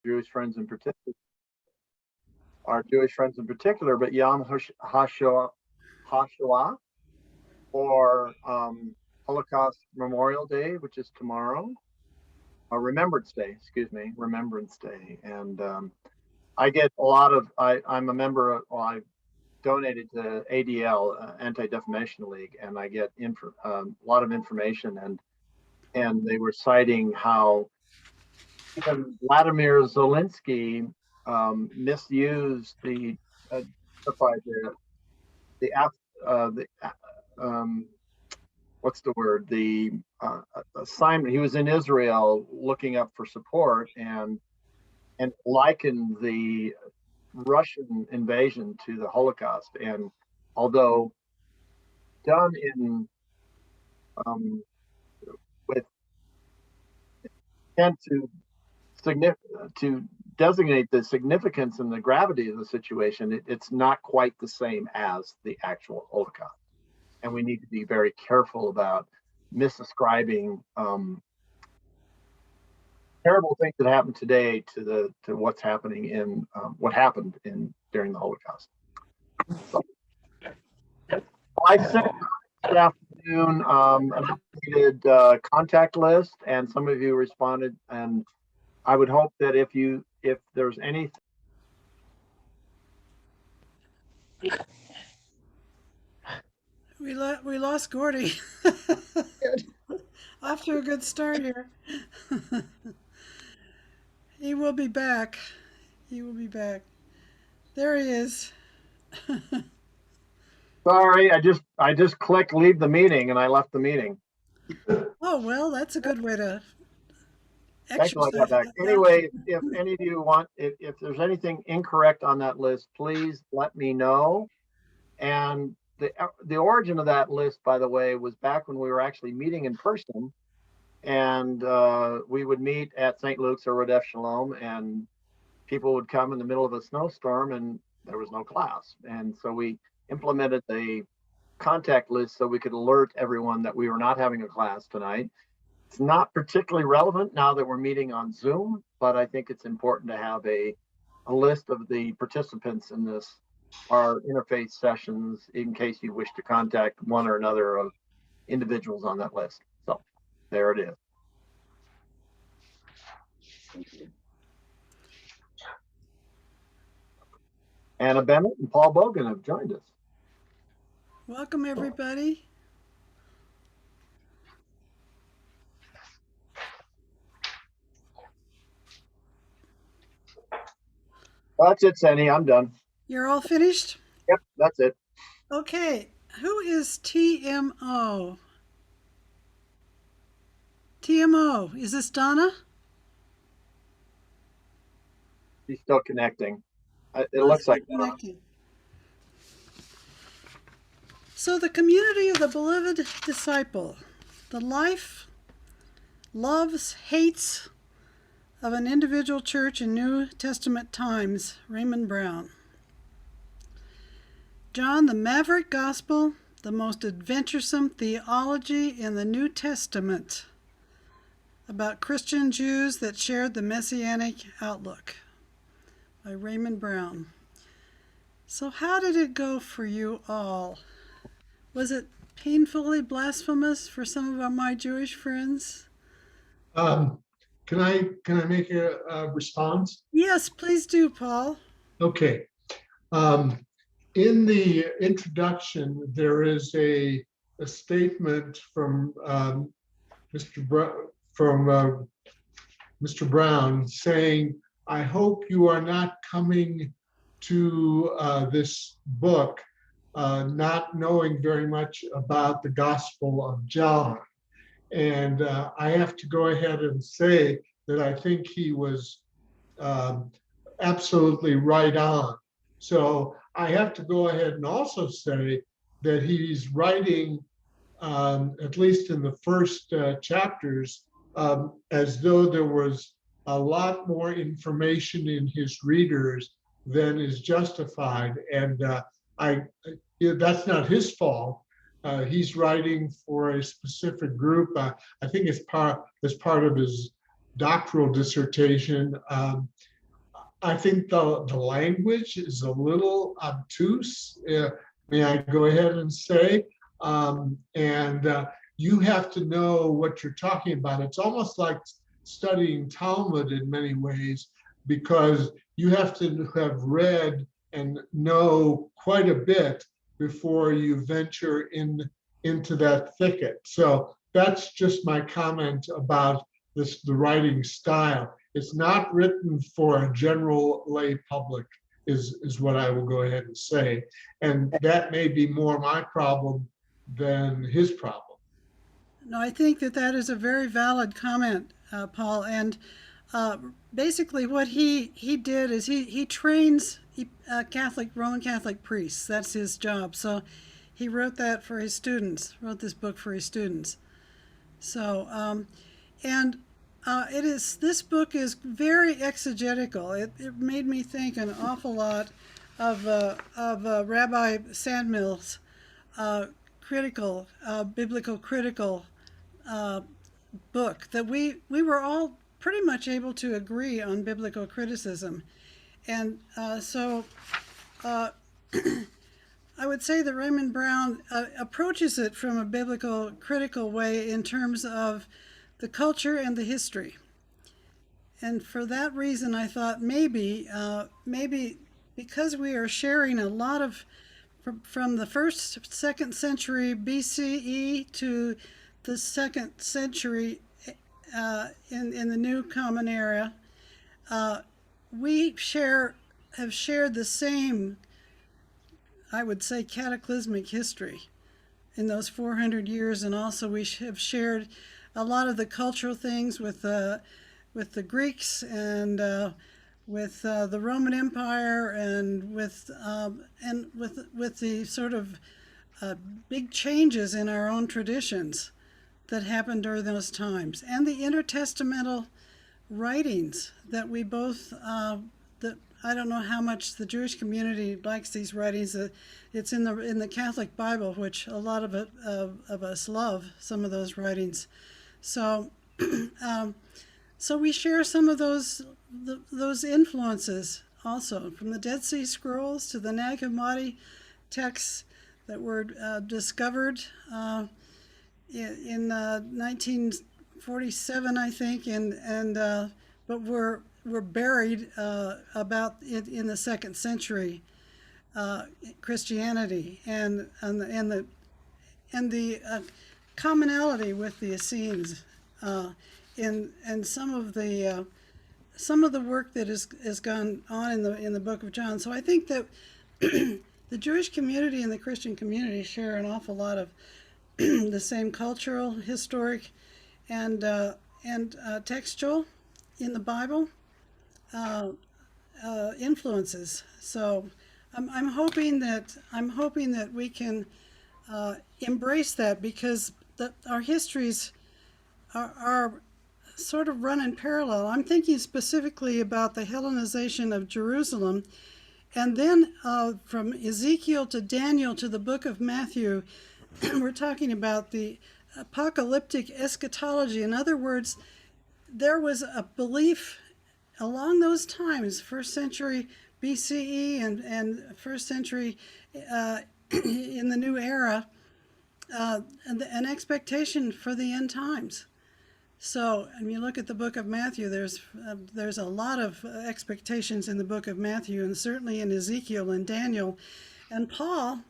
Jewish friends in particular, but Yom HaShoah, or Holocaust Memorial Day, which is tomorrow, Remembrance Day, excuse me, Remembrance Day. And I get a lot of, I'm a member of, well, I donated to ADL, Anti-Defamation League, and I get a lot of information, and they were citing how even Vladimir Zelensky misused uh, the what's the word, the assignment. He was in Israel looking up for support, and likened the Russian invasion to the Holocaust. And although done in um, with intent to designate the significance and the gravity of the situation, it's not quite the same as the actual Holocaust. And we need to be very careful about misascribing terrible things that happen today to what's happening in what happened in during the Holocaust. So, I sent this afternoon an updated contact list, and some of you responded. And I would hope that if there's anything. We lost Gordy. Off to a good start here. He will be back. He will be back. There he is. Sorry, I just clicked leave the meeting and I left the meeting. Oh well, that's a good way to Thank you. I got exercise. back. Anyway, if any of you want, if there's anything incorrect on that list, please let me know. And the origin of that list, by the way, was back when we were actually meeting in person, and we would meet at St. Luke's or Rodef Shalom, and people would come in the middle of a snowstorm, and there was no class. And so we implemented a contact list so we could alert everyone that we were not having a class tonight. It's not particularly relevant now that we're meeting on Zoom, but I think it's important to have a list of the participants in our interfaith sessions in case you wish to contact one or another of individuals on that list. So there it is. Anna Bennett and Paul Bogan have joined us. Welcome everybody. Well, that's it, Sandy. I'm done. You're all finished? Yep, that's it. Okay. Who is TMO? TMO. Is this Donna? She's still connecting. It looks like connecting. So the community of the beloved disciple, the life, loves, hates of an individual church in New Testament times, Raymond Brown. John, the Maverick Gospel, the most adventuresome theology in the New Testament, about Christian Jews that shared the Messianic outlook, by Raymond Brown. So how did it go for you all? Was it painfully blasphemous for some of my Jewish friends? Can I make a response? Yes, please do, Paul. Okay. In the introduction, there is a statement from Mr. Brown saying, "I hope you are not coming to this book not knowing very much about the Gospel of John." And I have to go ahead and say that I think he was absolutely right on. So I have to go ahead and also say that he's writing, at least in the first chapters, as though there was a lot more information in his readers than is justified. And that's not his fault. He's writing for a specific group. I think it's part of his doctoral dissertation. I think the language is a little obtuse, may I go ahead and say? And you have to know what you're talking about. It's almost like studying Talmud in many ways, because you have to have read and know quite a bit before you venture into that thicket. So that's just my comment about the writing style. It's not written for a general lay public, is what I will go ahead and say. And that may be more my problem than his problem. No, I think that that is a very valid comment, Paul. And uh, basically, what he did is he trains Roman Catholic priests. That's his job. So he wrote that for his students. Wrote this book for his students. So and it is this book is very exegetical. It made me think an awful lot of Rabbi Sandmill's critical biblical critical book that we were all pretty much able to agree on biblical criticism, and so I would say that Raymond Brown approaches it from a biblical critical way in terms of the culture and the history. And for that reason, I thought maybe because we are sharing a lot of from the second century BCE to the second century in the New Common Era, we have shared the same, I would say, cataclysmic history in those 400 years, and also we have shared a lot of the cultural things with the Greeks and with the Roman Empire and with the sort of big changes in our own traditions that happened during those times, and the intertestamental writings that we both that I don't know how much the Jewish community likes these writings. It's in the Catholic Bible, which a lot of us love some of those writings. So so we share some of those influences also, from the Dead Sea Scrolls to the Nag Hammadi texts that were discovered in 1947, I think, and but were buried about in the second century Christianity, and the commonality with the Essenes in some of the work that has gone on in the Book of John. So I think that the Jewish community and the Christian community share an awful lot of the same cultural, historic, and textual in the Bible influences. So I'm hoping that we can embrace that, because our histories are sort of run in parallel. I'm thinking specifically about the Hellenization of Jerusalem, and then from Ezekiel to Daniel to the book of Matthew, we're talking about the apocalyptic eschatology. In other words, there was a belief along those times, first century BCE and first century in the new era, an expectation for the end times. So, when you look at the book of Matthew, there's a lot of expectations in the book of Matthew, and certainly in Ezekiel and Daniel, and Paul.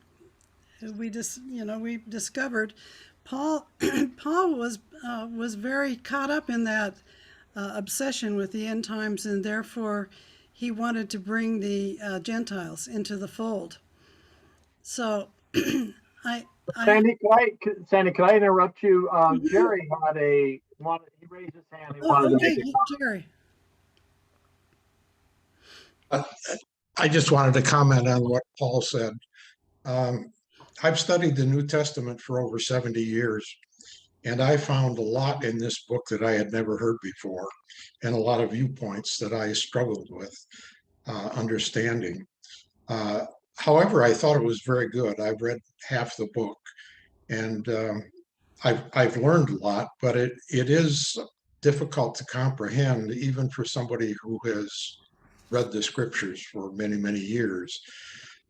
We discovered Paul was very caught up in that obsession with the end times, and therefore he wanted to bring the Gentiles into the fold. So, Sandy, can I interrupt you? Jerry he raised his hand. He wanted to make a comment. Jerry. I just wanted to comment on what Paul said. I've studied the New Testament for over 70 years, and I found a lot in this book that I had never heard before, and a lot of viewpoints that I struggled with understanding. However, I thought it was very good. I've read half the book, and I've learned a lot, but it is difficult to comprehend, even for somebody who has read the scriptures for many, many years.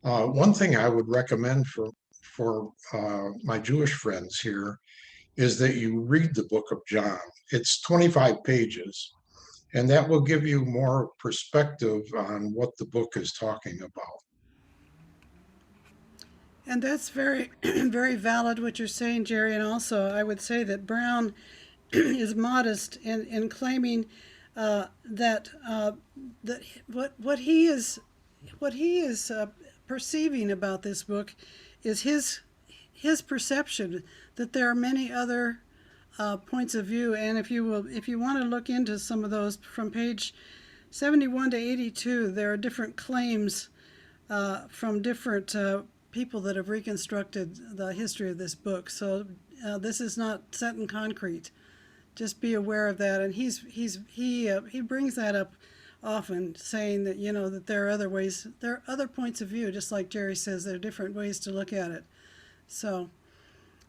One thing I would recommend for my Jewish friends here is that you read the book of John. It's 25 pages, and that will give you more perspective on what the book is talking about. And that's very, very valid what you're saying, Jerry. And also, I would say that Brown is modest in claiming that what he is perceiving about this book is his perception that there are many other points of view. And if you want to look into some of those from page 71 to 82, there are different claims from different people that have reconstructed the history of this book. So this is not set in concrete. Just be aware of that. And he brings that up often, saying that that there are other ways, there are other points of view. Just like Jerry says, there are different ways to look at it. So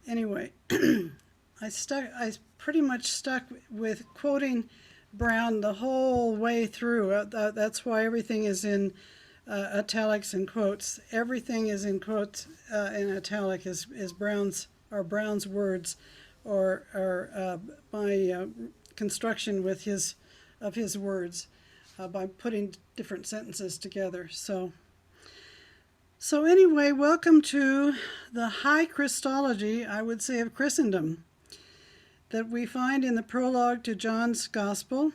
anyway, I pretty much stuck with quoting Brown the whole way through. That's why everything is in italics and quotes. Everything is in quotes in italic is Brown's words, or my construction with his words by putting different sentences together. So anyway, welcome to the high Christology, I would say, of Christendom that we find in the prologue to John's Gospel,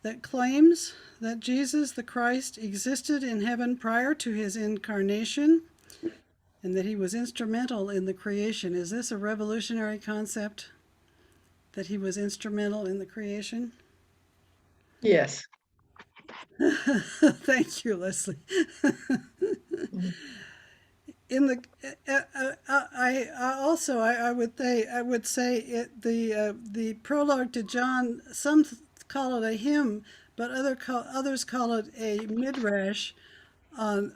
that claims that Jesus the Christ existed in heaven prior to his incarnation and that he was instrumental in the creation. Is this a revolutionary concept, that he was instrumental in the creation? Yes. Thank you, Leslie. In the I would say the prologue to John, some call it a hymn, but others call it a midrash on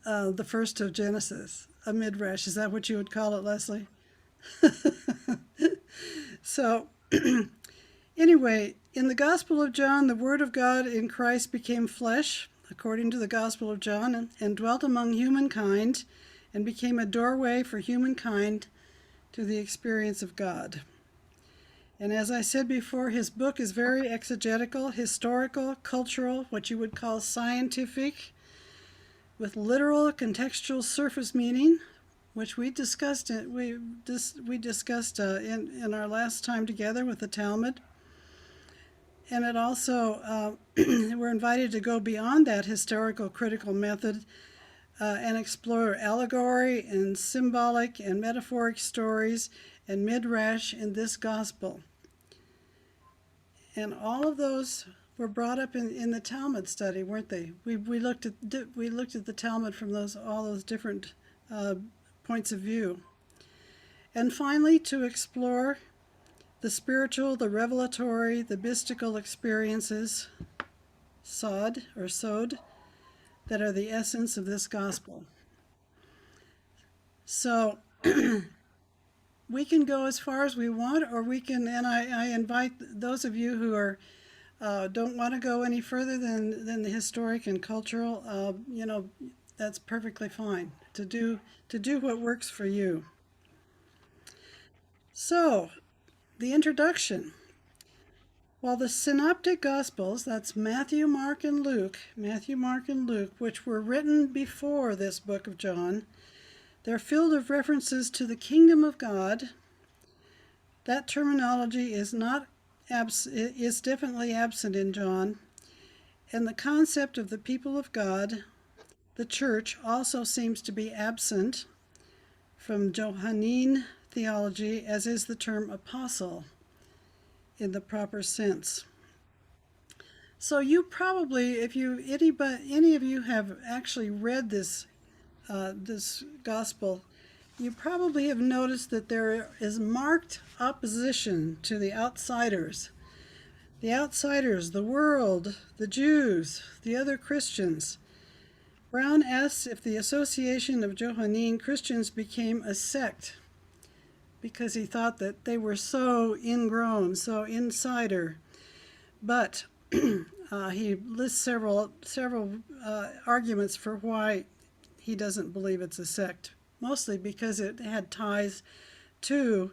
the first of Genesis. A midrash, is that what you would call it, Leslie? So anyway, in the Gospel of John, the Word of God in Christ became flesh, according to the Gospel of John, and dwelt among humankind, and became a doorway for humankind to the experience of God. And as I said before, his book is very exegetical, historical, cultural, what you would call scientific, with literal, contextual surface meaning, which we discussed in our last time together with the Talmud. And it also, we're invited to go beyond that historical critical method and explore allegory and symbolic and metaphoric stories and midrash in this gospel. And all of those were brought up in the Talmud study, weren't they? We looked at the Talmud from all those different points of view. And finally, to explore the spiritual, the revelatory, the mystical experiences, sod, that are the essence of this gospel. So we can go as far as we want, or we can, and I invite those of you who are don't want to go any further than the historic and cultural, that's perfectly fine to do what works for you. So, the introduction. While the synoptic gospels, that's Matthew, Mark, and Luke, which were written before this book of John, they're filled with references to the kingdom of God. That terminology is definitely absent in John, and the concept of the people of God, the church, also seems to be absent from Johannine theology, as is the term apostle in the proper sense. So you probably, if any of you have actually read this gospel, you probably have noticed that there is marked opposition to the outsiders. The outsiders, the world, the Jews, the other Christians. Brown asks if the association of Johannine Christians became a sect because he thought that they were so ingrown, so insider. But he lists several arguments for why he doesn't believe it's a sect, mostly because it had ties to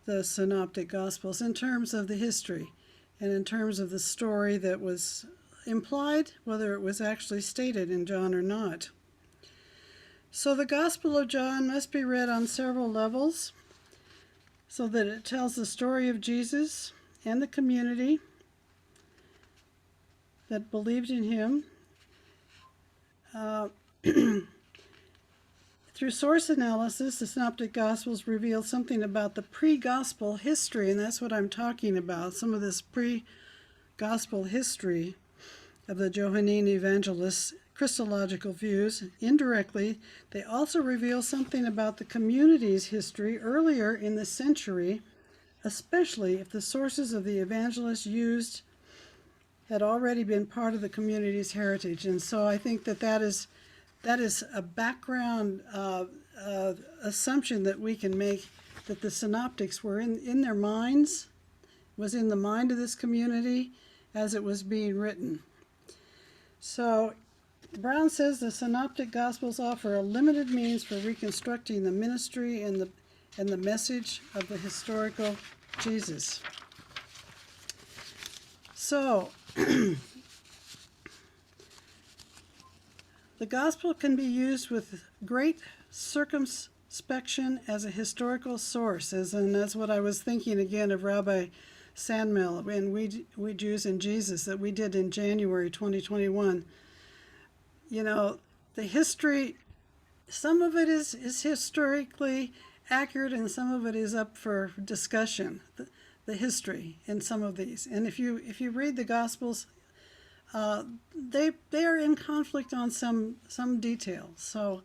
the Synoptic Gospels in terms of the history and in terms of the story that was implied, whether it was actually stated in John or not. So the Gospel of John must be read on several levels so that it tells the story of Jesus and the community that believed in him. Through source analysis, the Synoptic Gospels reveal something about the pre-gospel history, and that's what I'm talking about, some of this pre-gospel history of the Johannine evangelists' Christological views. Indirectly, they also reveal something about the community's history earlier in the century, especially if the sources of the evangelists used had already been part of the community's heritage. And so I think that is a background assumption that we can make, that the synoptics were in their minds, was in the mind of this community as it was being written. So Brown says the Synoptic Gospels offer a limited means for reconstructing the ministry and the message of the historical Jesus. So the gospel can be used with great circumspection as a historical source, and that's what I was thinking again of Rabbi Sandmel and we Jews and Jesus that we did in January 2021. You know, the history, some of it is historically accurate and some of it is up for discussion, the history in some of these. And if you read the Gospels, they are in conflict on some details. So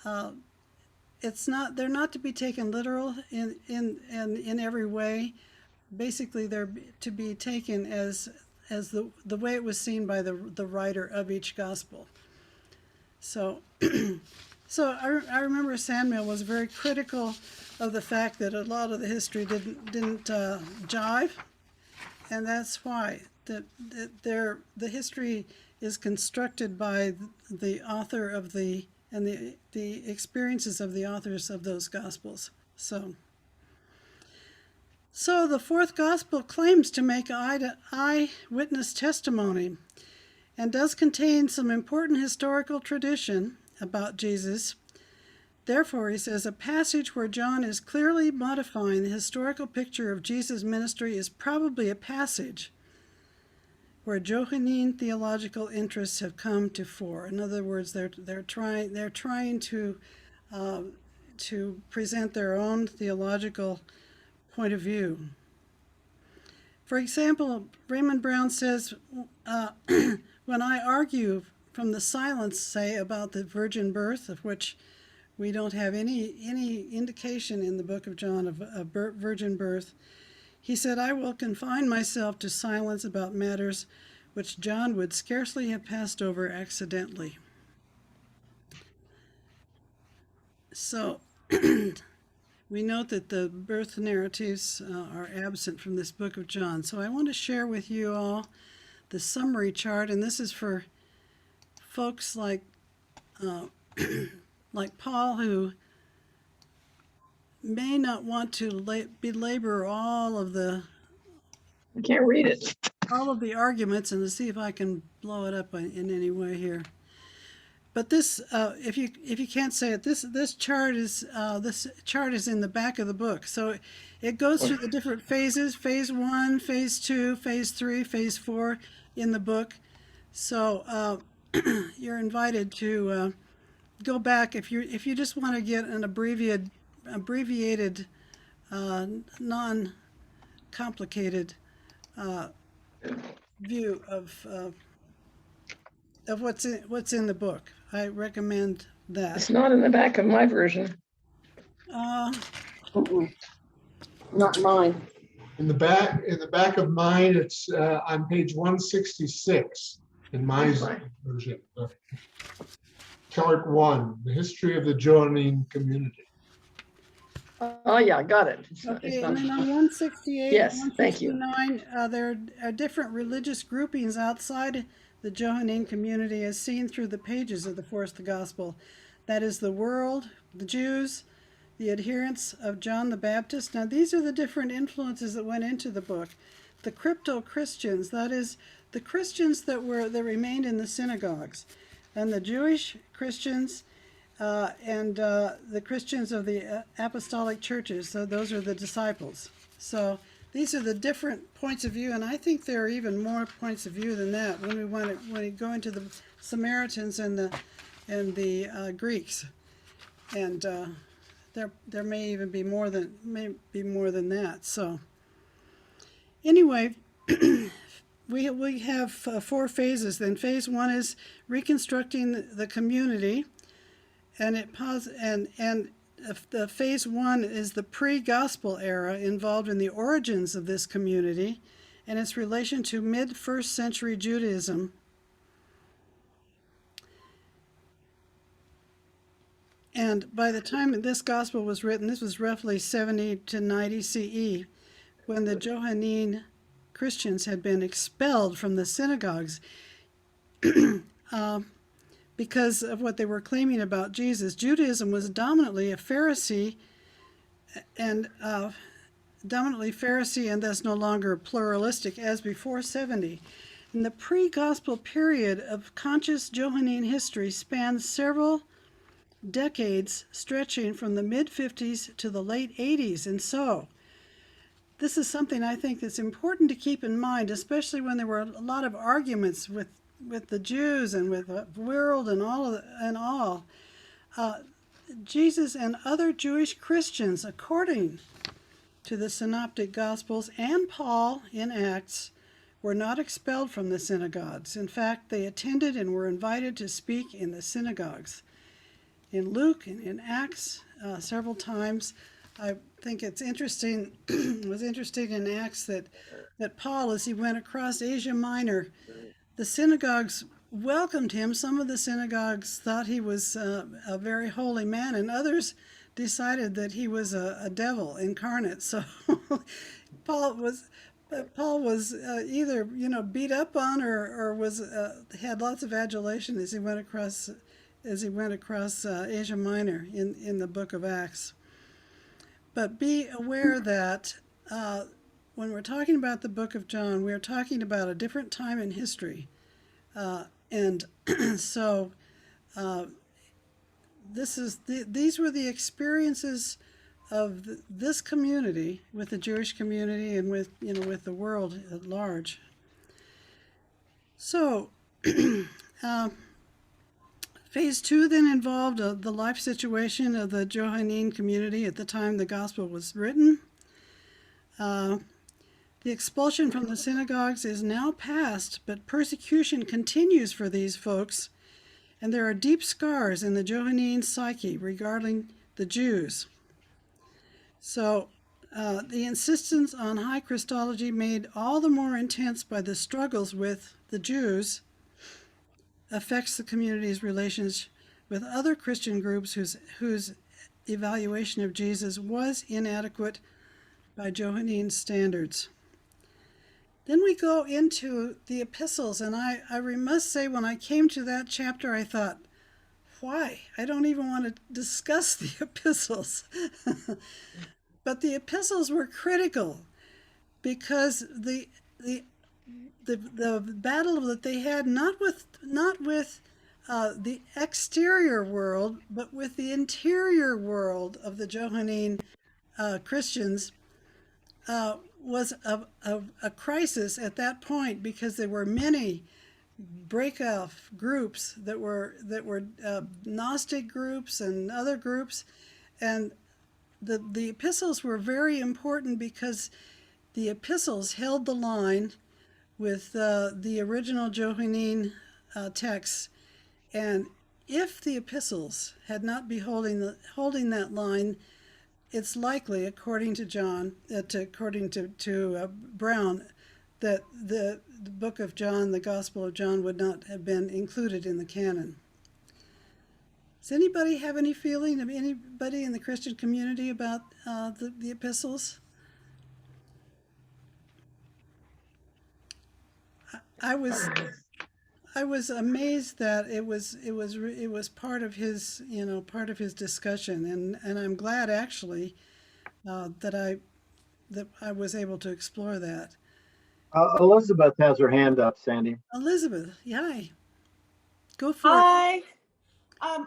they're not to be taken literal in every way. Basically, they're to be taken as the way it was seen by the writer of each gospel. So I remember Sandmel was very critical of the fact that a lot of the history didn't jive, and that's why the history is constructed by the author of the experiences of the authors of those gospels. So the fourth gospel claims to make eyewitness testimony and does contain some important historical tradition about Jesus. Therefore, he says, a passage where John is clearly modifying the historical picture of Jesus' ministry is probably a passage where Johannine theological interests have come to fore. In other words, they're trying to present their own theological point of view. For example, Raymond Brown says, when I argue from the silence, say, about the virgin birth, of which we don't have any indication in the book of John of a virgin birth, he said, I will confine myself to silence about matters which John would scarcely have passed over accidentally. So we note that the birth narratives are absent from this book of John. So I want to share with you all the summary chart, and this is for folks like Paul, who may not want to belabor all of the I can't read it. arguments, and to see if I can blow it up in any way here. But this, if you can't say it, this chart is in the back of the book. So it goes through the different phases: phase 1, phase 2, phase 3, phase 4 in the book. So you're invited to go back if you just want to get an abbreviated, non-complicated view of what's in the book. I recommend that. It's not in the back of my version. Not mine. In the back of mine, it's on page 166 in my version. Chart 1, the history of the Johannine community. Oh, yeah, got it. It's not, Okay, and then on 168 Yes, and thank you. 169, there are different religious groupings outside the Johannine community as seen through the pages of the fourth gospel. That is the world, the Jews, the adherents of John the Baptist. Now, these are the different influences that went into the book. The crypto-Christians, that is, the Christians that remained in the synagogues, and the Jewish Christians, and the Christians of the apostolic churches. So those are the disciples. So these are the different points of view, and I think there are even more points of view than that when we go into the Samaritans and the Greeks, and there may even be more than that. So anyway. We have 4 phases. Then phase 1 is reconstructing the community, and the phase 1 is the pre-gospel era involved in the origins of this community and its relation to mid-1st century Judaism. And by the time this gospel was written, this was roughly 70 to 90 CE, when the Johannine Christians had been expelled from the synagogues because of what they were claiming about Jesus. Judaism was dominantly Pharisee and thus no longer pluralistic as before 70. And the pre-gospel period of conscious Johannine history spans several decades, stretching from the mid-50s to the late 80s. And so this is something I think that's important to keep in mind, especially when there were a lot of arguments with the Jews and with the world and all. Jesus and other Jewish Christians, according to the Synoptic Gospels and Paul in Acts, were not expelled from the synagogues. In fact, they attended and were invited to speak in the synagogues. In Luke and in Acts, several times, I think it's interesting, was interesting in Acts that Paul, as he went across Asia Minor, the synagogues welcomed him. Some of the synagogues thought he was a very holy man, and others decided that he was a devil incarnate. So Paul was either beat up on or was had lots of adulation as he went across Asia Minor in the book of Acts. But be aware that when we're talking about the book of John, we're talking about a different time in history. And so these were the experiences of this community with the Jewish community and with the world at large. So phase 2 then involved the life situation of the Johannine community at the time the gospel was written. The expulsion from the synagogues is now past, but persecution continues for these folks, and there are deep scars in the Johannine psyche regarding the Jews. So the insistence on high Christology, made all the more intense by the struggles with the Jews, affects the community's relations with other Christian groups whose evaluation of Jesus was inadequate by Johannine standards. Then we go into the epistles, and I must say, when I came to that chapter, I thought, why? I don't even want to discuss the epistles. But the epistles were critical because the battle that they had not with the exterior world, but with the interior world of the Johannine Christians, was a crisis at that point, because there were many break-off groups that were Gnostic groups and other groups, and the epistles were very important because the epistles held the line with the original Johannine texts, and if the epistles had not been holding that line, it's likely, according to Brown, that the book of John, the Gospel of John, would not have been included in the canon. Does anybody have any feeling of anybody in the Christian community about the epistles? I was I was amazed that it was part of his part of his discussion, and I'm glad actually that I was able to explore that. Elizabeth has her hand up, Sandy. Elizabeth, hi, go for it. Hi.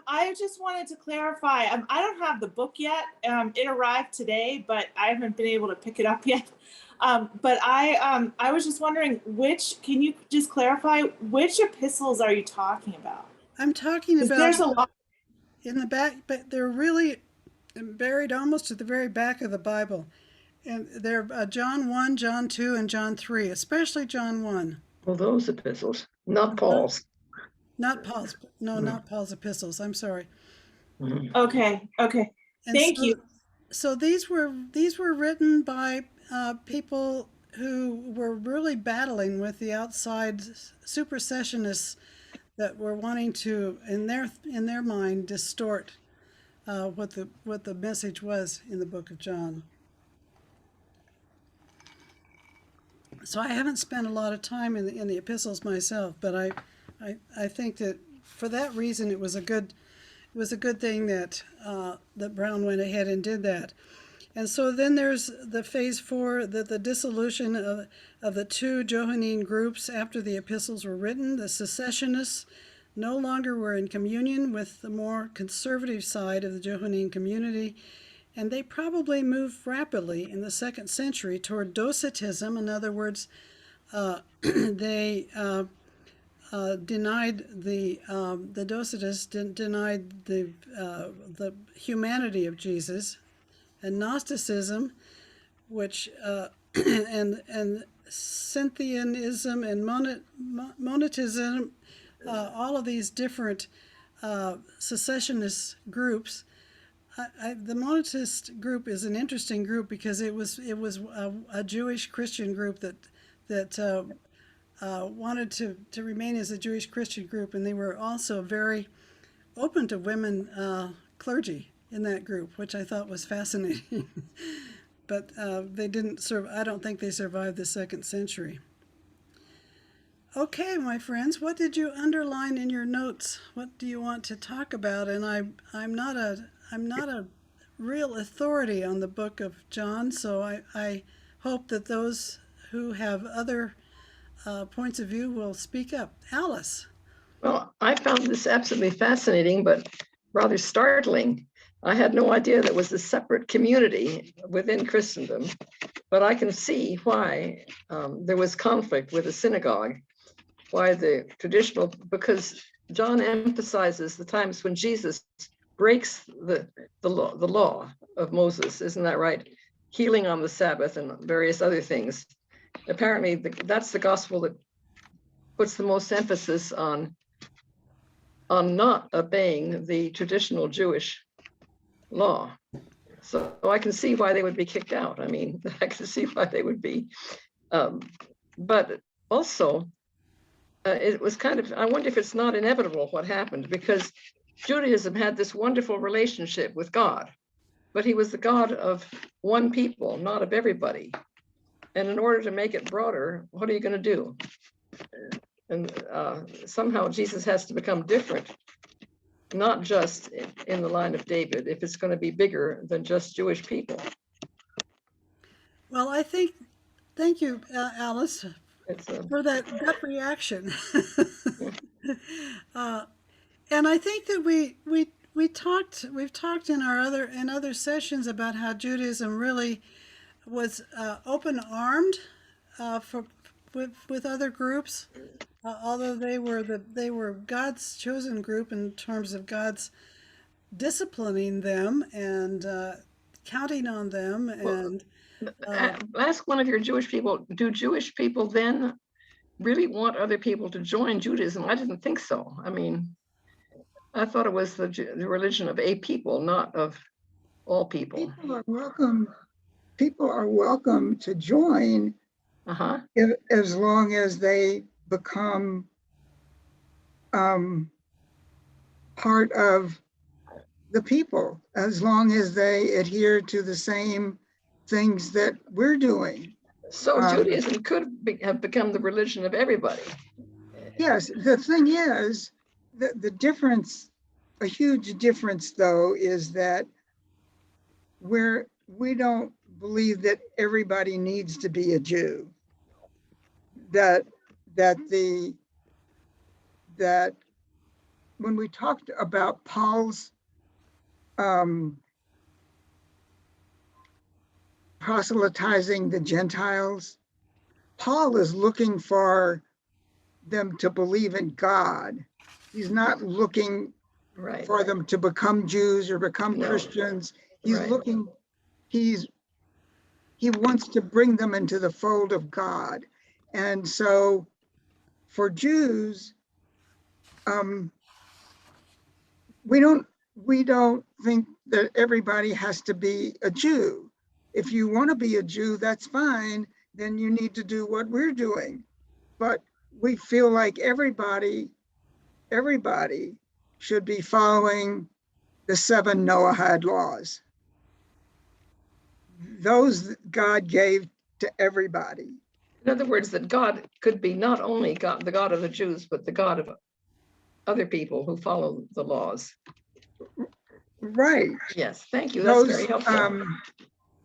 I just wanted to clarify. I don't have the book yet. It arrived today, but I haven't been able to pick it up yet. But I was just wondering can you just clarify which epistles are you talking about? I'm talking about There's a lot. in the back, but they're really buried almost at the very back of the Bible. And they're John 1, John 2, and John 3, especially John 1. Well, those epistles, not Paul's. Not Paul's, no, not Paul's epistles. I'm sorry. Okay. And Thank so, you. So these were written by people who were really battling with the outside supersessionists that were wanting to, in their mind, distort what the message was in the Book of John. So I haven't spent a lot of time in the epistles myself, but I think that for that reason it was a good thing that that Brown went ahead and did that. And so then there's the phase 4, the dissolution of the two Johannine groups after the epistles were written. The secessionists no longer were in communion with the more conservative side of the Johannine community, and they probably moved rapidly in the 2nd century toward Docetism. In other words, they denied the Docetists denied the humanity of Jesus, and Gnosticism, which and Scythianism and Monetism, all of these different secessionist groups. The Monetist group is an interesting group because it was a Jewish Christian group that wanted to remain as a Jewish Christian group, and they were also very open to women clergy in that group, which I thought was fascinating. But they didn't I don't think they survived the 2nd century. Okay, my friends, what did you underline in your notes? What do you want to talk about? And I'm not a real authority on the book of John, so I hope that those who have other points of view will speak up. Alice. Well, I found this absolutely fascinating, but rather startling. I had no idea there was a separate community within Christendom, but I can see why there was conflict with the synagogue, why the traditional, because John emphasizes the times when Jesus breaks the law of Moses, isn't that right? Healing on the Sabbath and various other things. Apparently, that's the gospel that puts the most emphasis on not obeying the traditional Jewish law. So I can see why they would be kicked out. I mean, I can see why they would be. But also, it was kind of, I wonder if it's not inevitable what happened, because Judaism had this wonderful relationship with God, but he was the God of one people, not of everybody. And in order to make it broader, what are you going to do? And somehow Jesus has to become different, not just in the line of David, if it's going to be bigger than just Jewish people. Well, thank you, Alice, for that gut reaction. And I think that we've talked in other sessions about how Judaism really was open-armed with other groups, although they were God's chosen group in terms of God's disciplining them and counting on them. And ask one of your Jewish people, do Jewish people then really want other people to join Judaism? I didn't think so. I mean, I thought it was the religion of a people, not of all people. People are welcome to join as long as they become part of the people, as long as they adhere to the same things that we're doing. So Judaism could have become the religion of everybody. Yes, the thing is, the difference, a huge difference though, is that we don't believe that everybody needs to be a Jew. That when we talked about Paul's proselytizing the Gentiles, Paul is looking for them to believe in God. He's not looking for them to become Jews or become Christians. He's looking, he wants to bring them into the fold of God. And so for Jews, we don't think that everybody has to be a Jew. If you want to be a Jew, that's fine. Then you need to do what we're doing. But we feel like everybody should be following the 7 Noahide laws. Those God gave to everybody. In other words, that God could be not only God, the God of the Jews, but the God of other people who follow the laws. Right. Yes, thank you. That's very helpful.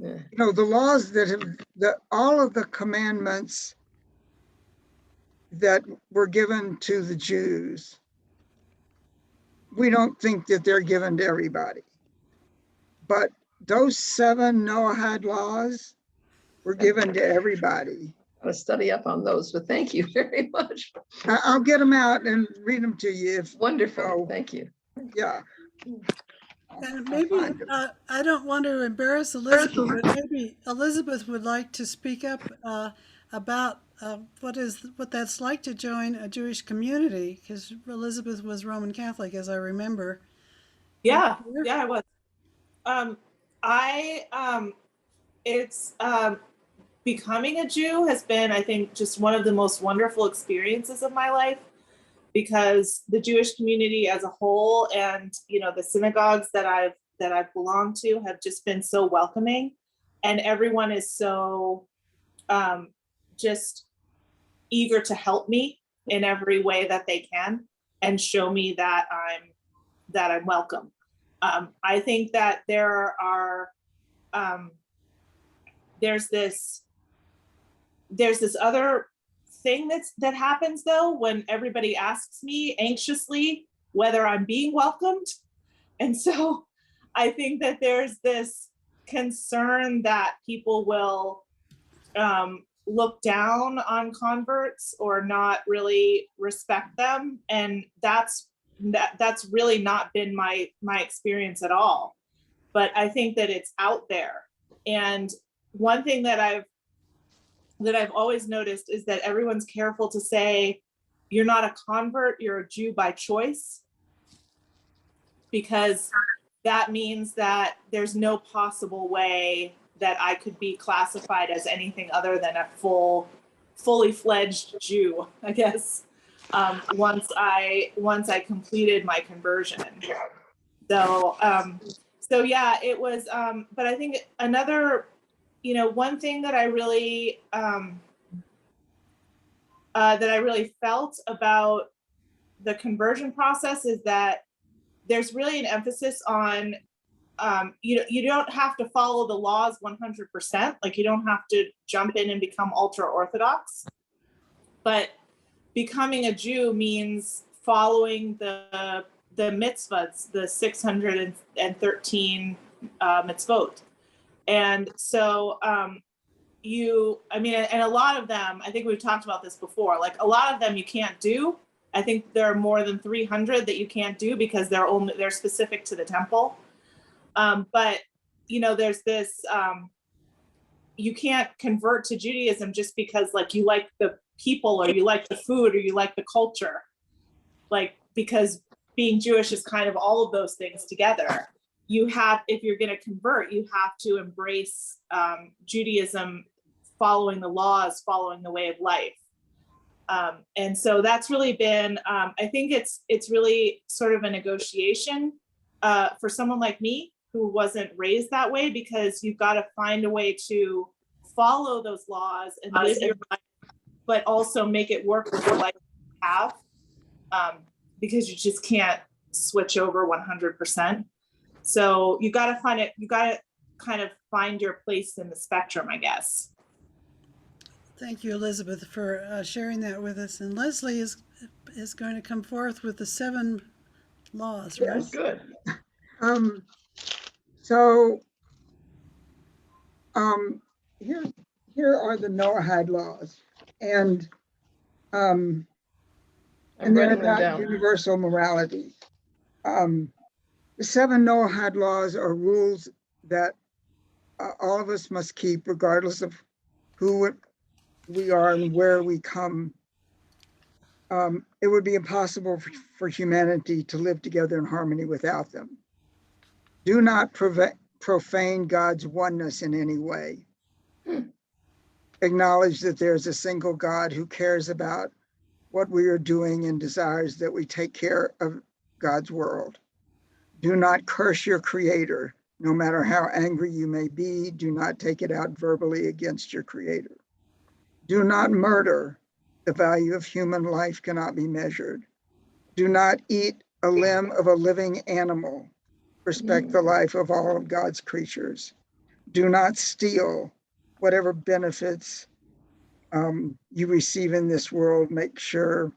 You know, the laws that have, all of the commandments that were given to the Jews, we don't think that they're given to everybody. But those 7 Noahide laws were given to everybody. I'll study up on those, but thank you very much. I'll get them out and read them to you. Wonderful, thank you. Yeah. And maybe, I don't want to embarrass Elizabeth, but maybe Elizabeth would like to speak up about what that's like to join a Jewish community, because Elizabeth was Roman Catholic, as I remember. Yeah, I was. It's becoming a Jew has been, I think, just one of the most wonderful experiences of my life, because the Jewish community as a whole, and the synagogues that I've belonged to, have just been so welcoming, and everyone is so just eager to help me in every way that they can and show me that I'm welcome. I think that there are there's this other thing that happens though, when everybody asks me anxiously whether I'm being welcomed. And so I think that there's this concern that people will look down on converts or not really respect them. And that's really not been my experience at all. But I think that it's out there. And one thing that I've always noticed is that everyone's careful to say, you're not a convert, you're a Jew by choice, because that means that there's no possible way that I could be classified as anything other than a fully fledged Jew, I guess, once I completed my conversion. So yeah, it was, but I think another, one thing that I really felt about the conversion process is that there's really an emphasis on, you don't have to follow the laws 100%. Like, you don't have to jump in and become ultra Orthodox, but becoming a Jew means following the mitzvahs, the 613 mitzvot. And so and a lot of them, I think we've talked about this before, like a lot of them you can't do. I think there are more than 300 that you can't do because they're specific to the temple. But there's this, you can't convert to Judaism just because like you like the people or you like the food or you like the culture, like, because being Jewish is kind of all of those things together. If you're going to convert, you have to embrace Judaism, following the laws, following the way of life. And so that's really been, I think it's really sort of a negotiation for someone like me who wasn't raised that way, because you've got to find a way to follow those laws and live your life, but also make it work with the life you have, because you just can't switch over 100%. So you got to find it. You got to kind of find your place in the spectrum, I guess. Thank you, Elizabeth, for sharing that with us. And Leslie is going to come forth with the 7 laws, right? Yes, good. So here are the Noahide laws, and I'm they're writing them about down. universal morality. The 7 Noahide laws are rules that all of us must keep, regardless of who we are and where we come. It would be impossible for humanity to live together in harmony without them. Do not profane God's oneness in any way. Acknowledge that there's a single God who cares about what we are doing and desires that we take care of God's world. Do not curse your Creator. No matter how angry you may be, do not take it out verbally against your Creator. Do not murder. The value of human life cannot be measured. Do not eat a limb of a living animal. Respect the life of all of God's creatures. Do not steal. Whatever benefits you receive in this world, make sure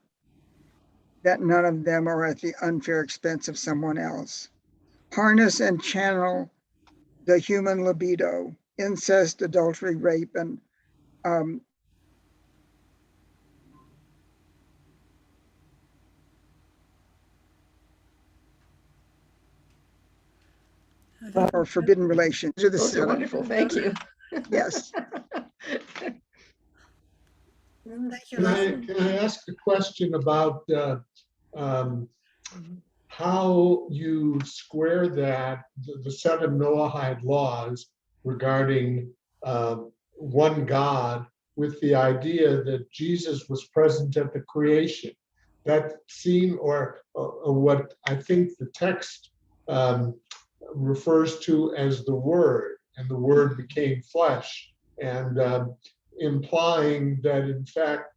that none of them are at the unfair expense of someone else. Harness and channel the human libido, incest, adultery, rape, and or forbidden relations. Those are wonderful. Thank you. Yes. Thank you, Can Leslie. can I ask a question about how you square that, the 7 Noahide laws regarding one God, with the idea that Jesus was present at the creation? That seem, or what I think the text refers to as the Word, and the Word became flesh, and implying that in fact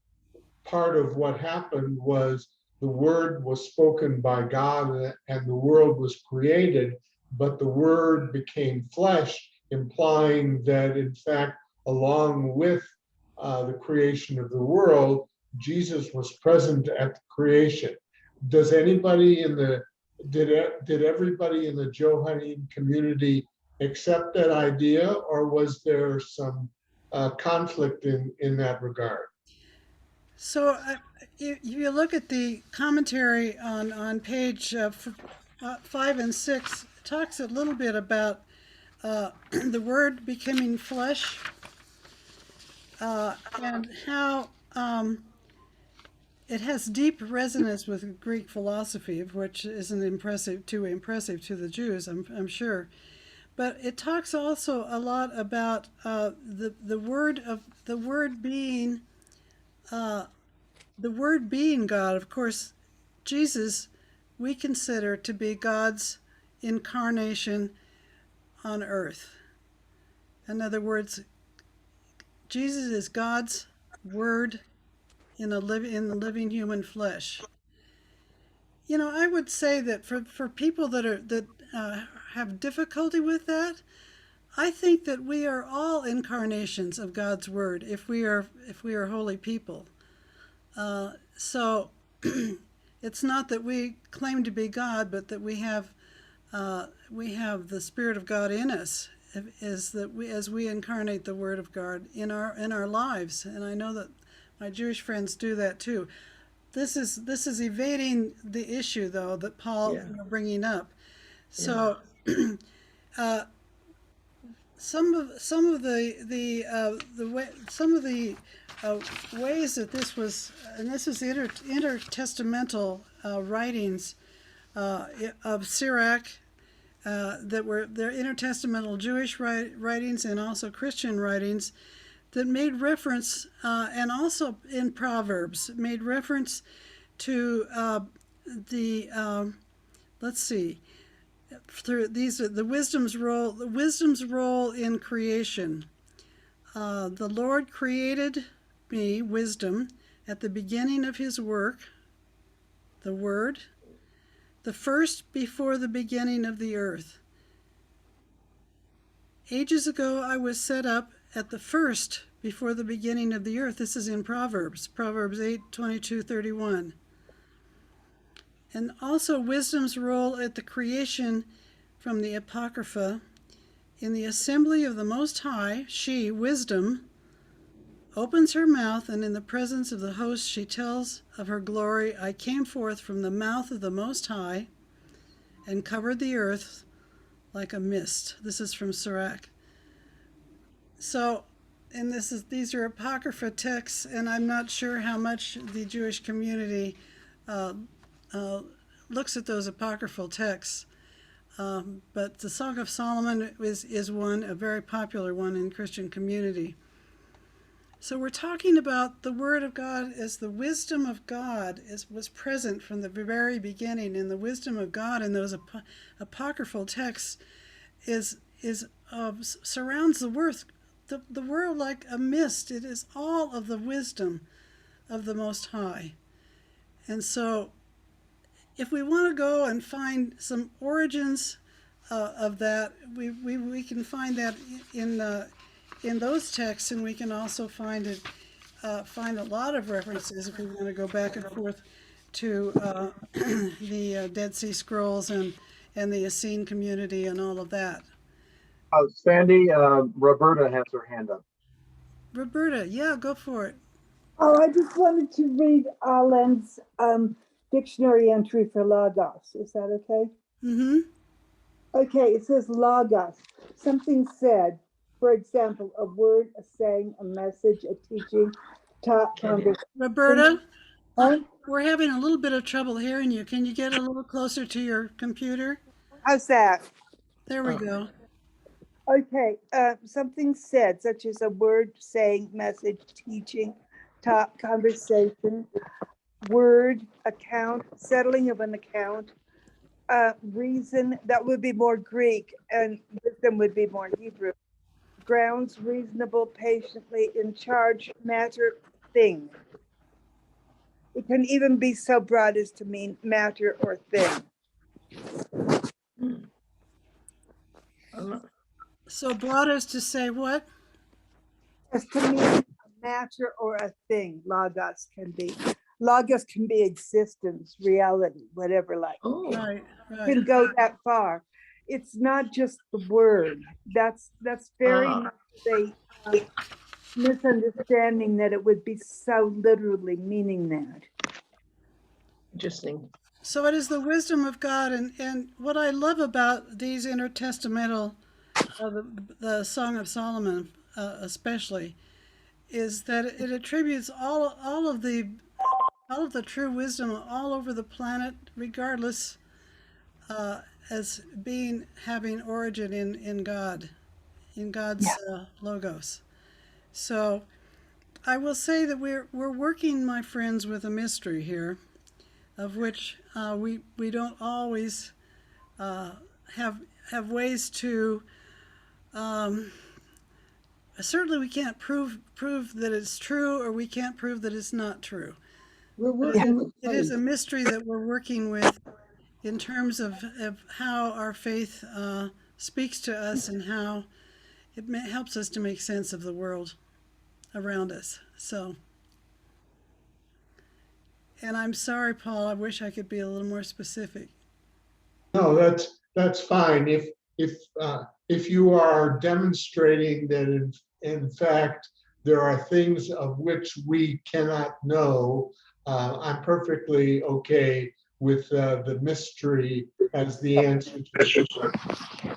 part of what happened was the Word was spoken by God and the world was created, but the Word became flesh, implying that in fact along with the creation of the world, Jesus was present at the creation. Does anybody did everybody in the Johannine community accept that idea, or was there some conflict in that regard? So if you look at the commentary on page 5 and 6, it talks a little bit about the Word becoming flesh, and how it has deep resonance with Greek philosophy, which isn't too impressive to the Jews, I'm sure. But it talks also a lot about the word being God. Of course, Jesus we consider to be God's incarnation on earth. In other words, Jesus is God's Word in the living human flesh. You know, I would say that for people that have difficulty with that, I think that we are all incarnations of God's Word if we are holy people. So it's not that we claim to be God, but that we have the Spirit of God in us, is that as we incarnate the Word of God in our lives. And I know that my Jewish friends do that too. This is evading the issue, though, that Paul is bringing up. So some of the ways that this was, and this is intertestamental writings of Sirach, that were their intertestamental Jewish writings and also Christian writings, that made reference, and also in Proverbs, made reference to let's see, through these are the wisdom's role in creation. The Lord created me, wisdom, at the beginning of his work, the Word, the first before the beginning of the earth. Ages ago I was set up at the first before the beginning of the earth. This is in Proverbs 8:22-31. And also wisdom's role at the creation from the Apocrypha. In the assembly of the Most High, she, wisdom, opens her mouth, and in the presence of the host she tells of her glory. I came forth from the mouth of the Most High and covered the earth like a mist. This is from Sirach. So, and these are Apocrypha texts, and I'm not sure how much the Jewish community looks at those apocryphal texts. But the Song of Solomon is one, a very popular one in Christian community. So we're talking about the Word of God as the wisdom of God was present from the very beginning, and the wisdom of God in those apocryphal texts surrounds the world like a mist. It is all of the wisdom of the Most High. And so if we want to go and find some origins of that, we can find that in those texts, and we can also find a lot of references if we want to go back and forth to the Dead Sea Scrolls and the Essene community and all of that. Sandy, Roberta has her hand up. Roberta, yeah, go for it. Oh, I just wanted to read Arlen's dictionary entry for Logos. Is that okay? Mm-hmm. Okay, it says Logos, something said. For example, a word, a saying, a message, a teaching, taught, conversation. Roberta, Huh? we're having a little bit of trouble hearing you. Can you get a little closer to your computer? How's that? There we go. Okay, something said, such as a word, saying, message, teaching, taught, conversation, word, account, settling of an account, reason, that would be more Greek, and wisdom would be more Hebrew. Grounds, reasonable, patiently, in charge, matter, thing. It can even be so broad as to mean matter or thing. So broad as to say what? As to mean a matter or a thing, logos can be. Logos can be existence, reality, whatever, like. Oh, Right. Can go that far. It's not just the word. That's very much a misunderstanding that it would be so literally meaning that. interesting. So it is the wisdom of God, and what I love about these intertestamental, the Song of Solomon especially, is that it attributes all of the true wisdom all over the planet, regardless, as having origin in God, in God's logos. So I will say that we're working, my friends, with a mystery here, of which we don't always have ways to. Certainly, we can't prove that it's true, or we can't prove that it's not true. We're working with It is a mystery that we're working with in terms of how our faith speaks to us and how it helps us to make sense of the world around us. So, and I'm sorry, Paul, I wish I could be a little more specific. No, that's fine. If you are demonstrating that in fact there are things of which we cannot know, I'm perfectly okay with the mystery as the answer to the question.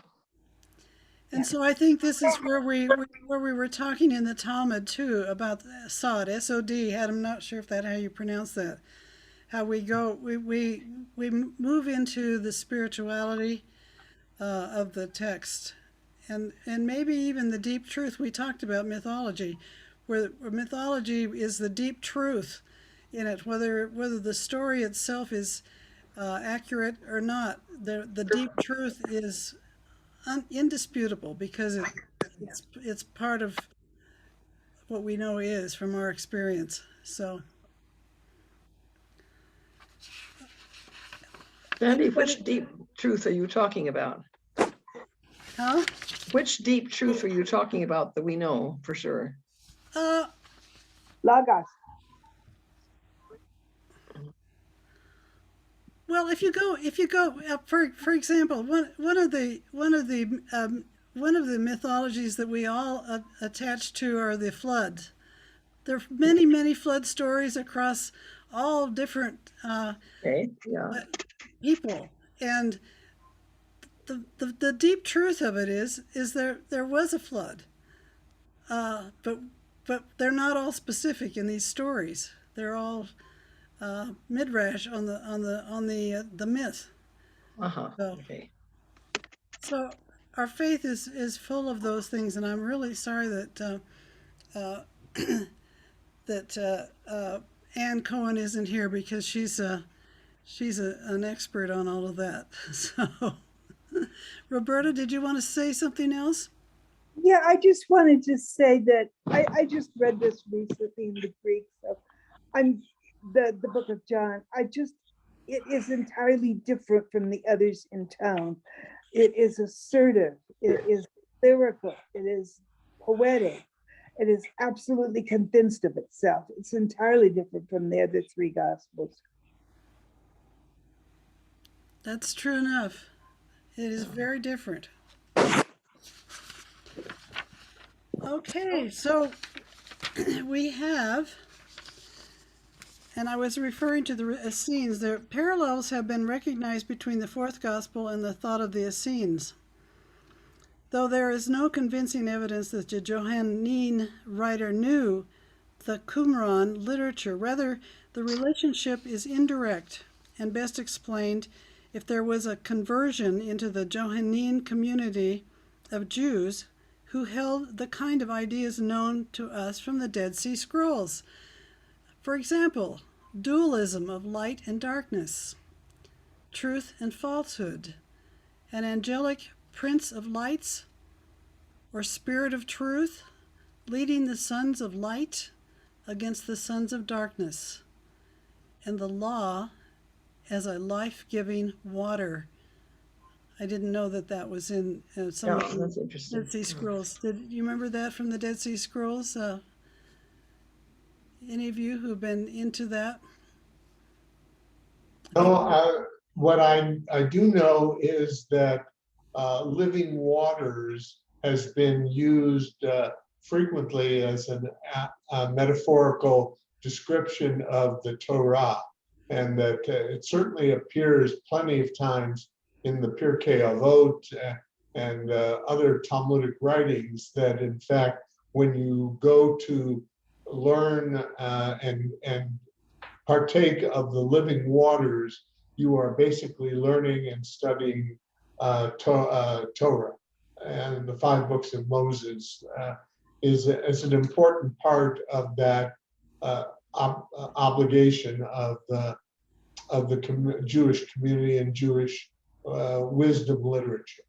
And so I think this is where we were talking in the Talmud too about Sod, S-O-D. I'm not sure if that's how you pronounce that. How we move into the spirituality of the text, and maybe even the deep truth. We talked about mythology, where mythology is the deep truth in it, whether the story itself is accurate or not, the deep truth is indisputable because it's part of what we know is from our experience. So, Sandy, which deep truth are you talking about? huh? Which deep truth are you talking about that we know for sure? Logos. Well, if you go, for example, one of the mythologies that we all attach to are the flood. There are many flood stories across all different Okay, yeah. people, and the deep truth of it is there was a flood, but they're not all specific in these stories. They're all midrash on the myth. Uh-huh. So, Okay. so our faith is full of those things, and I'm really sorry that Ann Cohen isn't here because she's an expert on all of that. So, Roberta, did you want to say something else? Yeah, I just wanted to say that I just read this recently in the Greek, so I'm the book of John. It is entirely different from the others in town. It is assertive, it is lyrical, it is poetic, it is absolutely convinced of itself. It's entirely different from the other three gospels. That's true enough. It is very different. Okay, so we have, and I was referring to the Essenes, the parallels have been recognized between the fourth gospel and the thought of the Essenes. Though there is no convincing evidence that the Johannine writer knew the Qumran literature, rather, the relationship is indirect and best explained if there was a conversion into the Johannine community of Jews who held the kind of ideas known to us from the Dead Sea Scrolls. For example, dualism of light and darkness, truth and falsehood, an angelic prince of lights or spirit of truth leading the sons of light against the sons of darkness, and the law as a life-giving water. I didn't know that was in some of That's the interesting. Dead Sea Scrolls. Did you remember that from the Dead Sea Scrolls? Any of you who've been into that? No, what I do know is that living waters has been used frequently as a metaphorical description of the Torah, and that it certainly appears plenty of times in the Pirkei Avot and other Talmudic writings that, in fact, when you go to learn and partake of the living waters, you are basically learning and studying Torah. And the 5 books of Moses is an important part of that obligation of the Jewish community and Jewish wisdom literature.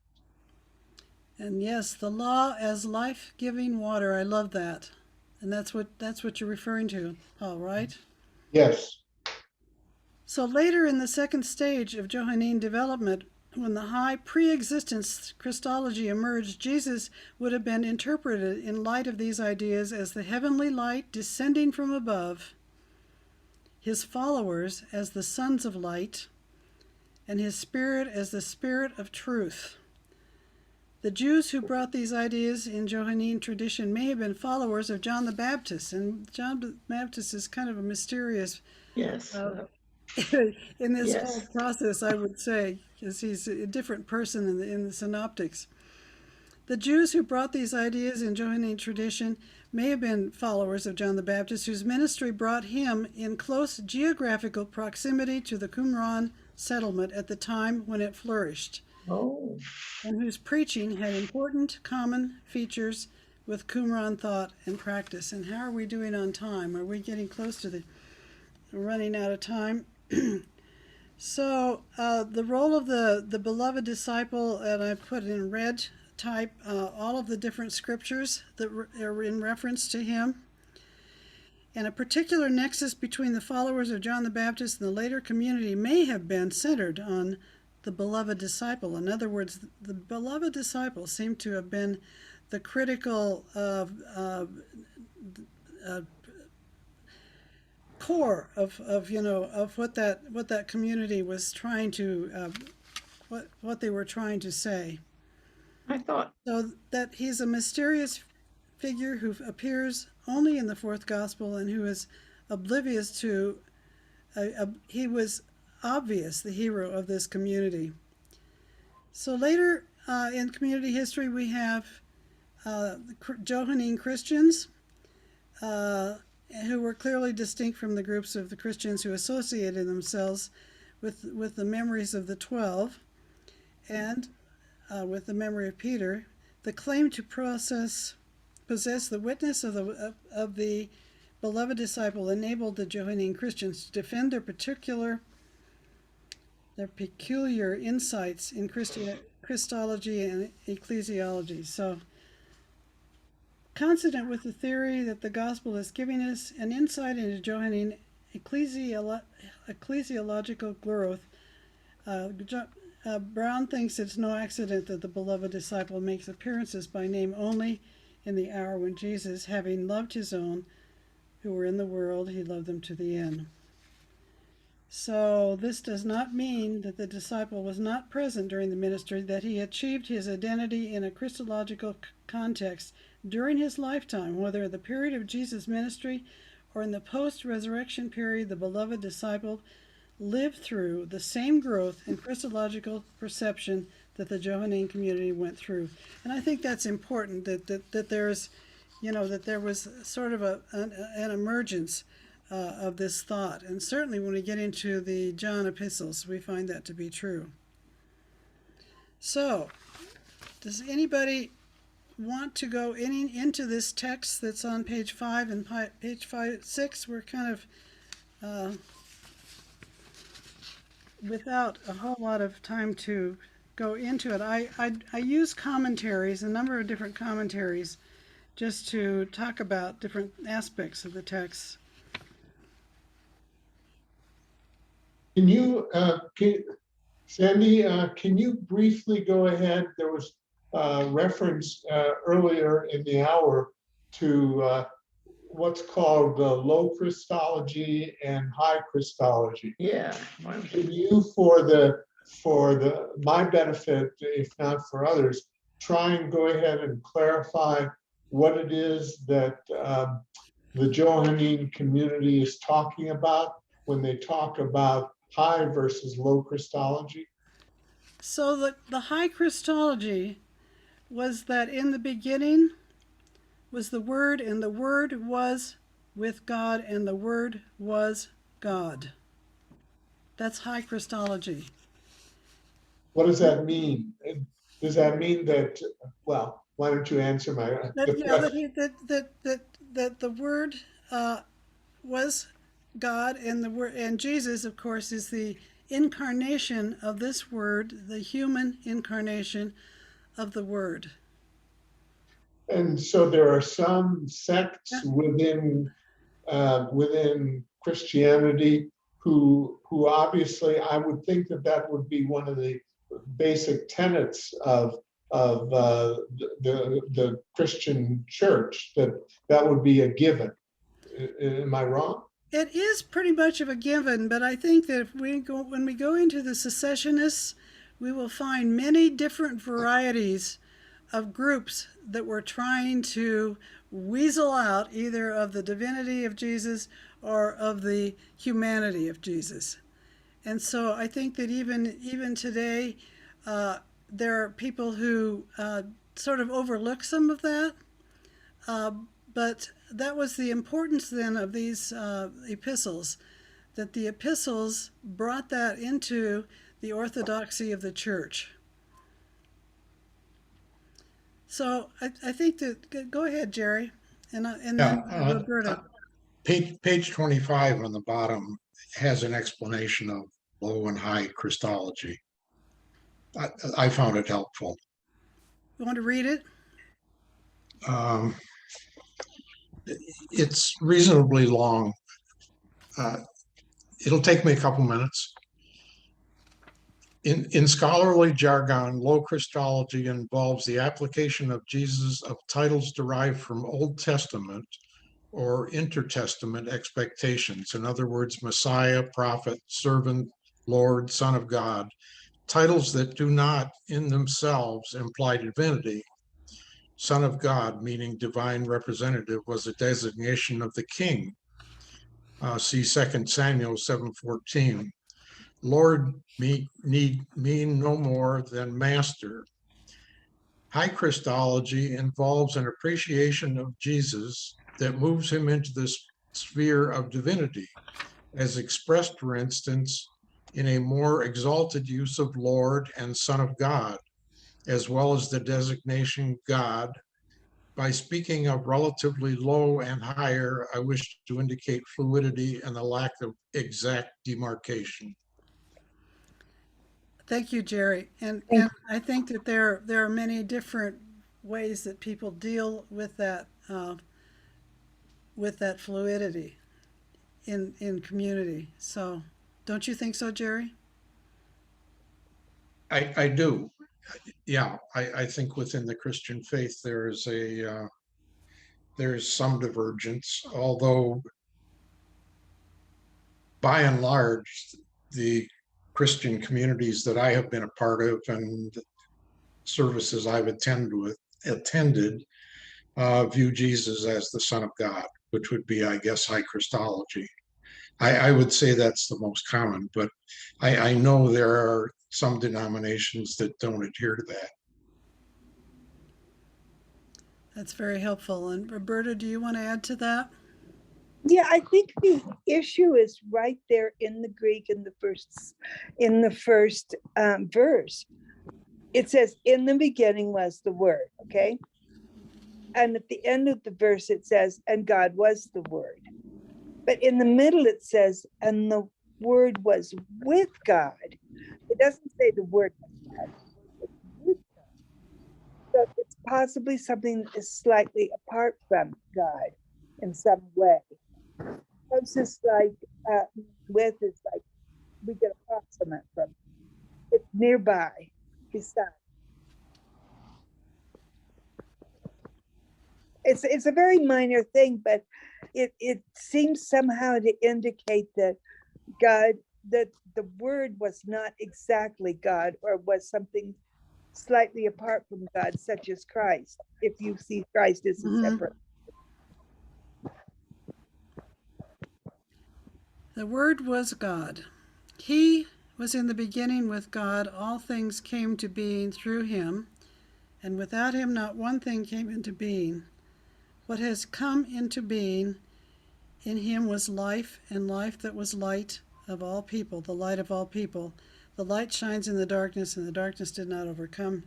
And yes, the law as life-giving water. I love that. And that's what you're referring to, Paul, right? Yes. So later in the second stage of Johannine development, when the high pre-existence Christology emerged, Jesus would have been interpreted in light of these ideas as the heavenly light descending from above, his followers as the sons of light, and his spirit as the spirit of truth. The Jews who brought these ideas in Johannine tradition may have been followers of John the Baptist, and John the Baptist is kind of a mysterious Yes. in this Yes. whole process, I would say, because he's a different person in the synoptics. The Jews who brought these ideas in Johannine tradition may have been followers of John the Baptist, whose ministry brought him in close geographical proximity to the Qumran settlement at the time when it flourished, and whose preaching had important common features with Qumran thought and practice. And how are we doing on time? Are we getting close to running out of time? So the role of the beloved disciple, and I put in red type all of the different scriptures that are in reference to him. And a particular nexus between the followers of John the Baptist and the later community may have been centered on the beloved disciple. In other words, the beloved disciple seemed to have been the critical core of what that community was trying to what they were trying to say. I thought, So that he's a mysterious figure who appears only in the fourth gospel and who is oblivious to he was obvious the hero of this community. So later in community history we have Johannine Christians who were clearly distinct from the groups of the Christians who associated themselves with the memories of the 12 and with the memory of Peter. The claim to possess the witness of the beloved disciple enabled the Johannine Christians to defend their peculiar insights in Christology and ecclesiology. So, consonant with the theory that the gospel is giving us an insight into Johannine ecclesiological growth, Brown thinks it's no accident that the beloved disciple makes appearances by name only in the hour when Jesus, having loved his own who were in the world, he loved them to the end. So this does not mean that the disciple was not present during the ministry, that he achieved his identity in a Christological context during his lifetime, whether the period of Jesus' ministry or in the post-resurrection period. The beloved disciple lived through the same growth in Christological perception that the Johannine community went through. And I think that's important, that there's, that there was sort of an emergence of this thought. And certainly when we get into the John epistles, we find that to be true. So, does anybody want to go into this text that's on page 5 and page 6? We're kind of without a whole lot of time to go into it. I use commentaries, a number of different commentaries, just to talk about different aspects of the text. Sandy, can you briefly go ahead? There was reference earlier in the hour to what's called low Christology and high Christology. yeah. Can you, for my benefit, if not for others, try and go ahead and clarify what it is that the Johannine community is talking about when they talk about high versus low Christology? So the high Christology was that in the beginning was the Word, and the Word was with God, and the Word was God. That's high Christology. What does that mean? Does that mean that, well, why don't you answer my that the Word was God, and Jesus, of course, is the incarnation of this Word, the human incarnation of the Word. And so there are some sects within Christianity who obviously, I would think that would be one of the basic tenets of the Christian church, that would be a given. Am I wrong? It is pretty much of a given, but I think that when we go into the secessionists, we will find many different varieties of groups that were trying to weasel out either of the divinity of Jesus or of the humanity of Jesus. And so I think that even today, there are people who sort of overlook some of that. But that was the importance then of these epistles, that the epistles brought that into the orthodoxy of the church. So I think that, go ahead, Jerry, and then Roberta. Page 25 on the bottom has an explanation of low and high Christology. I found it helpful. You want to read it? It's reasonably long. It'll take me a couple minutes. In scholarly jargon, low Christology involves the application of Jesus of titles derived from Old Testament or intertestament expectations. In other words, Messiah, prophet, servant, Lord, Son of God, titles that do not in themselves imply divinity. Son of God, meaning divine representative, was a designation of the king. See 2 Samuel 7:14. Lord need mean no more than master. High Christology involves an appreciation of Jesus that moves him into this sphere of divinity, as expressed, for instance, in a more exalted use of Lord and Son of God, as well as the designation God. By speaking of relatively low and higher, I wish to indicate fluidity and the lack of exact demarcation. Thank you, Jerry. And I think that there are many different ways that people deal with that fluidity in community. So, don't you think so, Jerry? I do. Yeah, I think within the Christian faith there's some divergence, although by and large, the Christian communities that I have been a part of and services I've attended view Jesus as the Son of God, which would be, I guess, high Christology. I would say that's the most common, but I know there are some denominations that don't adhere to that. That's very helpful. And Roberta, do you want to add to that? Yeah, I think the issue is right there in the Greek in the first verse. It says, "In the beginning was the Word." Okay, and at the end of the verse it says, "And God was the Word." But in the middle it says, "And the Word was with God." It doesn't say the Word was God. It was with God. So it's possibly something that is slightly apart from God in some way. It's just like with is like we get approximate from it. It's nearby, beside. It's a very minor thing, but it seems somehow to indicate that God, that the Word was not exactly God, or was something slightly apart from God, such as Christ, if you see Christ as a separate. The Word was God. He was in the beginning with God. All things came to being through him, and without him not one thing came into being. What has come into being in him was life, and life that was light of all people, the light of all people. The light shines in the darkness, and the darkness did not overcome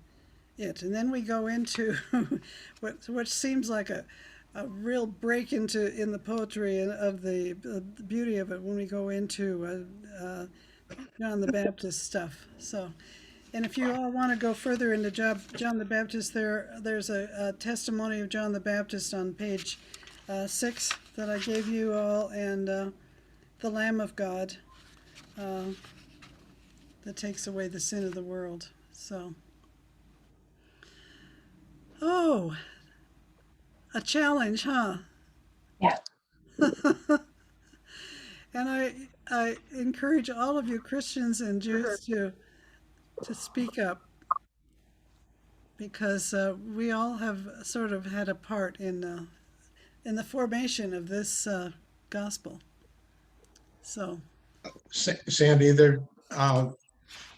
it. And then we go into what seems like a real break in the poetry and of the beauty of it when we go into John the Baptist stuff. So, and if you all want to go further into John the Baptist, there's a testimony of John the Baptist on page 6 that I gave you all, and the Lamb of God that takes away the sin of the world. So, oh, a challenge, huh? Yeah. And I encourage all of you Christians and Jews to speak up, because we all have sort of had a part in the formation of this gospel. So, Sandy,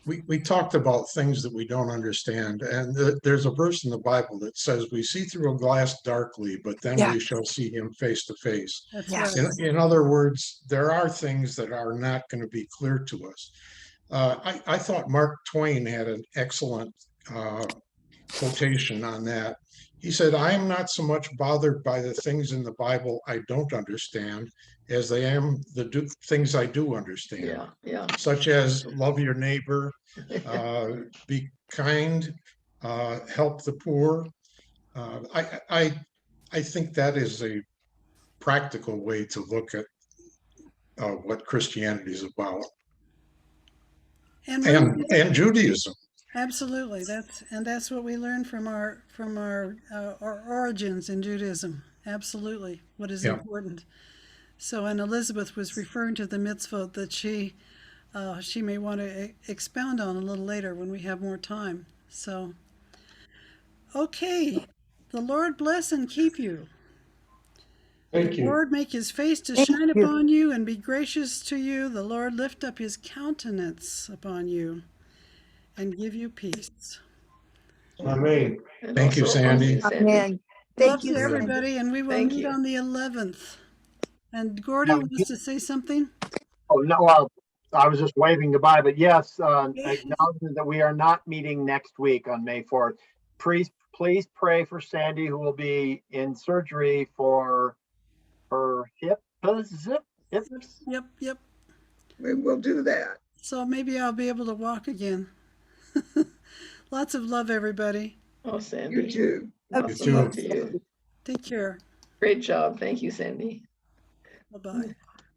we talked about things that we don't understand, and there's a verse in the Bible that says we see through a glass darkly, but then we shall see him face to face. that's right. In other words, there are things that are not going to be clear to us. I thought Mark Twain had an excellent quotation on that. He said, I am not so much bothered by the things in the Bible I don't understand as I am the things I do understand, Yeah. such as love your neighbor, be kind, help the poor. I think that is a practical way to look at what Christianity is about, And and Judaism. absolutely, that's what we learn from our origins in Judaism. Absolutely, what is Yeah. important. So, and Elizabeth was referring to the mitzvot that she may want to expound on a little later when we have more time. So, okay, the Lord bless and keep you. Thank The you. Lord make his face to Thank shine you. upon you and be gracious to you. The Lord lift up his countenance upon you and give you peace. Amen. And Thank you, also upon you, Sandy. Sandy. Amen. Love Thank you, to Sandy. everybody, and we will Thank meet you. on the 11th. And Gordy wants to say something. Oh, no, well, I was just waving goodbye, but yes, Okay. acknowledgement that we are not meeting next week on May 4th. Please pray for Sandy, who will be in surgery for her hips. Yep. We will do that. So maybe I'll be able to walk again. Lots of love, everybody. Oh, Sandy. You too. Lots You of love too. to you. Take care. Great job. Thank you, Sandy. Bye-bye.